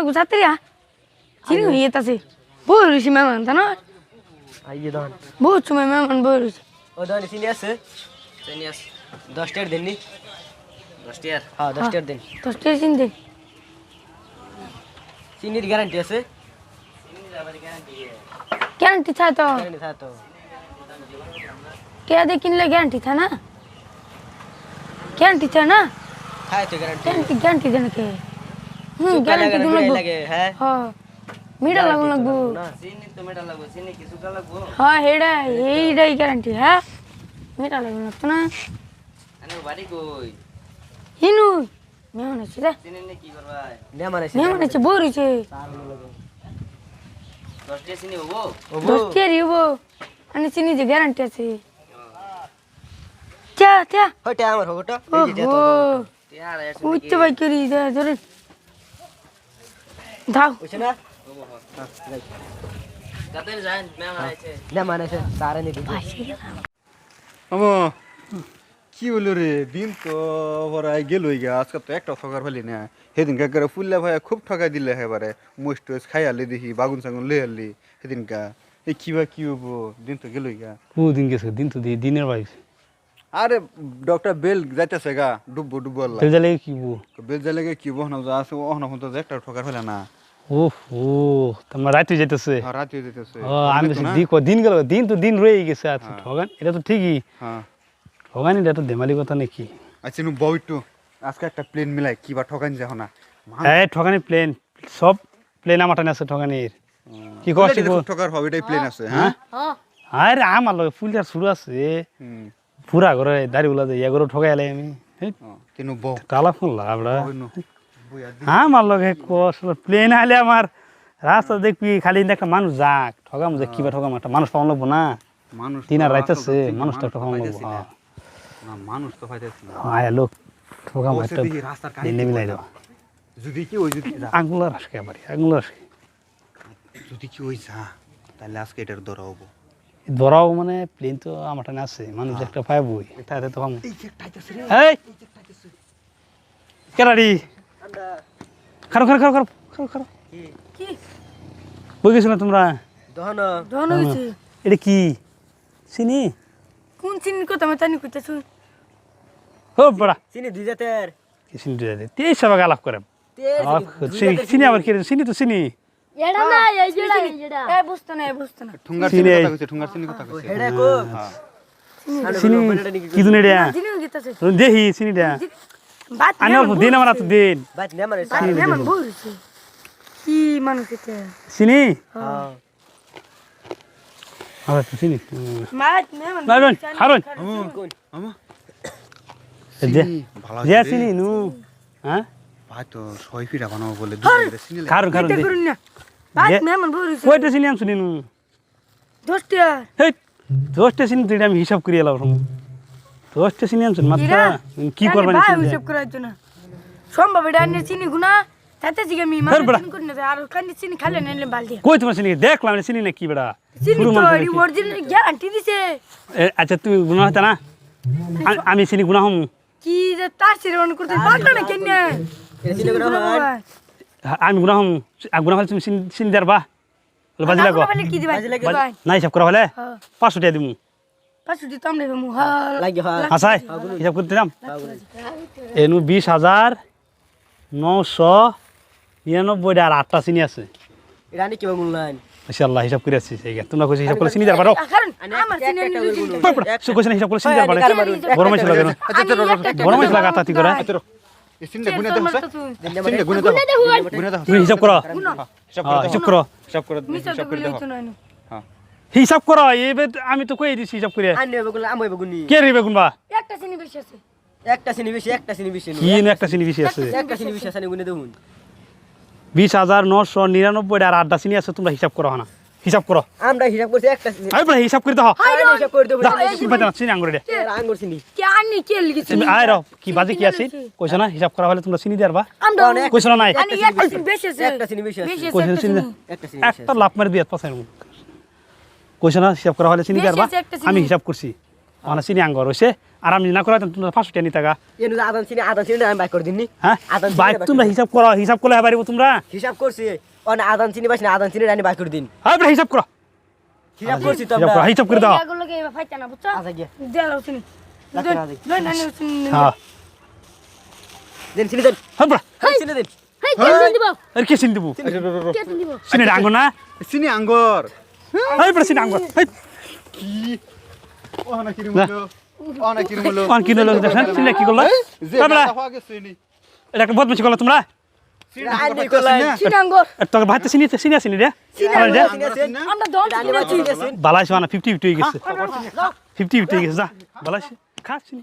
লাগবো ছাত্রীরা চিনি হয়ে আছে বই রয়েছি মেহমান তা না আইয়ে দন বহুত সময় মেহমান বই রয়েছে ও দন চিনি আছে 10 টাকার দেন নি 10 টাকার হ্যাঁ 10 টাকার দেন 10 টাকা চিনি দেন চিনির গ্যারান্টি আছে গ্যারান্টি থাকে তো গ্যারান্টি থাকে তো কে দিয়ে কিনলে গ্যারান্টি থাকে না গ্যারান্টি থাকে না থাকে তো গ্যারান্টি গ্যারান্টি দেন কে গ্যারান্টি দিন লাগে হ্যাঁ হ্যাঁ মিঠা লাগবো না চিনি তো মিঠা লাগবে চিনি কি সুগা লাগবে হ্যাঁ এইটাই গ্যারান্টি হ্যাঁ মিঠা লাগবে না তো না আনে বাড়ি কই হিনু মেহমান আছে রে চিনি নে কি করবা মেহমান আছে মেহমান আছে বই রয়েছে 10 টাকা চিনি হবো 10 টাকা হবো আমি চিনি যে গ্যারান্টি আছে চা চা হইটা আমার হগোটা ও ইয়ার উচ্চ ভাই করি ধরে দাও বুঝছ না কত যান মেহমান আছে সারা নি দিদি আমো কি হলো রে দিন তো পরাই গেলই গা আজকে তো একটা ঠকার ফেলি না সেদিন কা করে ফুললে ভাই খুব ঠকাই দিলে এবারে মোষ টোষ খাই আলি দেখি বাগুন সাগুন লই আলি সেদিন কা এই কিবা কি হবো দিন তো গেলই গা দিন গেছে দিন তো দিনের বাইক আরে ডক্টর বেল যাইতেছে গা ডুববো ডুববো আল্লাহ তেজালে কি বো বেল যাইলে কি বহনা যা আছে ওহনা হতো একটা ঠকার ফেলে না ওহ ও তোমার রাতে যাইতেছে হ্যাঁ রাতে যাইতেছে ও আমি দিন গেল দিন তো দিন রয়ে গেছে আচ্ছা ঠগান এটা তো ঠিকই হ্যাঁ ঠগান এটা তো দেমালি কথা নাকি আচ্ছা নু বউ একটু আজকে একটা প্লেন মিলাই কিবা ঠকান যাও না হ্যাঁ ঠগানি প্লেন সব প্লেন আমার টানে আছে ঠগানির কি কষ্ট ঠকার হবে এটাই প্লেন আছে হ্যাঁ আরে আমার লগে ফুলটার শুরু আছে পুরা ঘরে দাড়ি গুলা ইয়া করে ঠগাই আলাই আমি কিন্তু বউ কালা ফোন লাভড়া আমার লগে প্লেন আলে আমার রাস্তা দেখবি খালি একটা মানুষ যাক ঠগাম যে কিবা ঠগাম একটা মানুষ পাওয়া লাগবো না মানুষ তিনার রাইতেছে মানুষটা ঠগাম লাগবো না মানুষ তো পাইতেছ না আয় লোক ঠগাম একটা রাস্তার দিনে মিলাই দাও যদি কি ওই যদি আঙুলা রাসকে আবার আঙুলা রাসকে যদি কি ওই যা তাহলে আজকে এটার ধরা হবো ধরাও মানে প্লেন তো আমার টানে আছে মানুষ একটা পাইবই তাতে তো এই যে একটা আইতাছে রে এই কেরাড়ি খারো খারো খারো খারো খারো খারো কি বই গেছো না তোমরা দহন দহন হয়েছে এটা কি চিনি কোন চিনির কথা আমি জানি কইতেছ ও বড়া চিনি 2 জাতের কি চিনি দিয়ে তেইশ সবাই আলাপ করে চিনি আবার কি চিনি তো চিনি এডা না এই যেডা এই বুঝতে না ঠুঙ্গার চিনি কথা কইছে ঠুঙ্গার চিনি কথা কইছে হেডা কো চিনি কি দুনে রে চিনি গিতাছে দেখি চিনি দে বাত আনি অল্প দিন আমার হাতে দিন বাত মেহমান আছে মেহমান বই রয়েছে কি মানুষ এটা চিনি হ্যাঁ আচ্ছা চিনি বাত মেহমান না খারন কোন আমা দে ভালো দে চিনি নু হ্যাঁ ভাই তো 6 ফিটা বানাবো বলে দুটো চিনি খারন খারন এটা দে করুন না বাত মেহমান বই রয়েছে কয়টা চিনি আনছুনি নু 10 টাকা হেই 10টা চিনি তুই আমি হিসাব করি এলাম 10টা চিনি আনছুন মাত্র কি করবা ভাই চিনি হিসাব করার জন্য সম্ভব এটা আনে চিনি গুনা তাতে জিগে আমি মানে চিনি করি না আর কানি চিনি খালে নিলে বালতি কই তোমার চিনি দেখলাম চিনি না কি বেড়া চিনি তো অরিজিনাল গ্যারান্টি দিছে আচ্ছা তুমি গুনা হতা না আমি চিনি গুনা হম কি যে তার সিরন করতে পারলো না কেন এটা চিনি করে হয় আমি গুনা হম গুনা হলে তুমি চিনি দেবা বাজি লাগো কি দিবা ভাই না হিসাব করা হলে 500 টাকা দিমু 500 দিতাম রে মু হাল লাগি হয় আসাই হিসাব করতে দিলাম এনু 20,999 আর 8টা চিনি আছে এটা আনি কি বললেন মাশাআল্লাহ হিসাব করে আছি এই তোমরা কইছি হিসাব করে চিনি দেবা পারো কারণ আমার চিনি সু কইছ না হিসাব করে চিনি দেবা পারো বড় মাছ লাগে বড় মাছ লাগা তাতি করে এই চিনি গুনে দাও চিনি গুনে দাও গুনে দাও তুমি হিসাব করো হিসাব করো হিসাব করো হিসাব করে দাও হ্যাঁ হিসাব করো এবে আমি তো কই দিছি হিসাব করে আনি হবে বলে আমই বগুনি কে রিবে গুনবা একটা চিনি বেশি আছে একটা চিনি বেশি কি না একটা চিনি বেশি আছে একটা চিনি বেশি আছে গুনে দেখুন 20,999 আর 8টা চিনি আছে তোমরা হিসাব করো না হিসাব করো আমরা হিসাব করছি একটা চিনি আই বলে হিসাব করে দাও হিসাব করে দেব চিনি আঙ্গুরে দে আঙ্গুর চিনি কে আনি কে লিখেছে তুমি আই রাও কি বাজে কি আছে কইছ না হিসাব করা হলে তোমরা চিনি দেবা আমরা কইছ না নাই আনি একটা চিনি বেশি আছে একটা চিনি বেশি আছে বেশি কইছ আছে চিনি একটা চিনি একটা লাভ মারি দিয়ে পাছাই কইছ না হিসাব করা হলে চিনি দেবা আমি হিসাব করছি ওখানে চিনি আঙ্গর হয়েছে আর আমি না করে তোমরা 500 টাকা নিতে গা এনু আদান চিনি আমি বাইক করে দিননি হ্যাঁ আদান বাইক তোমরা হিসাব করলে পারিব তোমরা হিসাব করছি অন আদান চিনি বাস না আদান চিনি রানি বাইক করে দিন হ্যাঁ বেটা হিসাব করো হিসাব করছি তো হিসাব করে দাও এগুলো কে ফাইটা না বুঝছো আচ্ছা গিয়া দেও চিনি রাখো না দেখি। দই নানি চিনি হ্যাঁ দেন চিনি দেন হ্যাঁ বেটা চিনি দেন হেই কে চিনি দিব আর কি চিনি দেবো কে চিনি দিব চিনি আঙ্গর না চিনি আঙ্গর হ্যাঁ বেটা চিনি আঙ্গর হ্যাঁ কি ওহানা কিরম হলো ওহানা কিরম হলো কোন কি হলো দেখেন চিনি কি করলো যে হ্যাঁ বেটা মাথা হওয়া গেছে নি এটা একটা বদমাশি করলো তোমরা চিনি আইনি আঙ্গর করলাই। পাইতাছি না? চিনি আঙ্গুর তোর ভাইতে চিনি চিনি রে চিনি আমার রে আঙ্গুর। চিনি আছেন আমরা দল রানি চিনি বাইক আছি করে দিয়েছেন বালাইছে না 50 হয়ে গেছে 50 হয়ে গেছে যা বালাইছে খা চিনি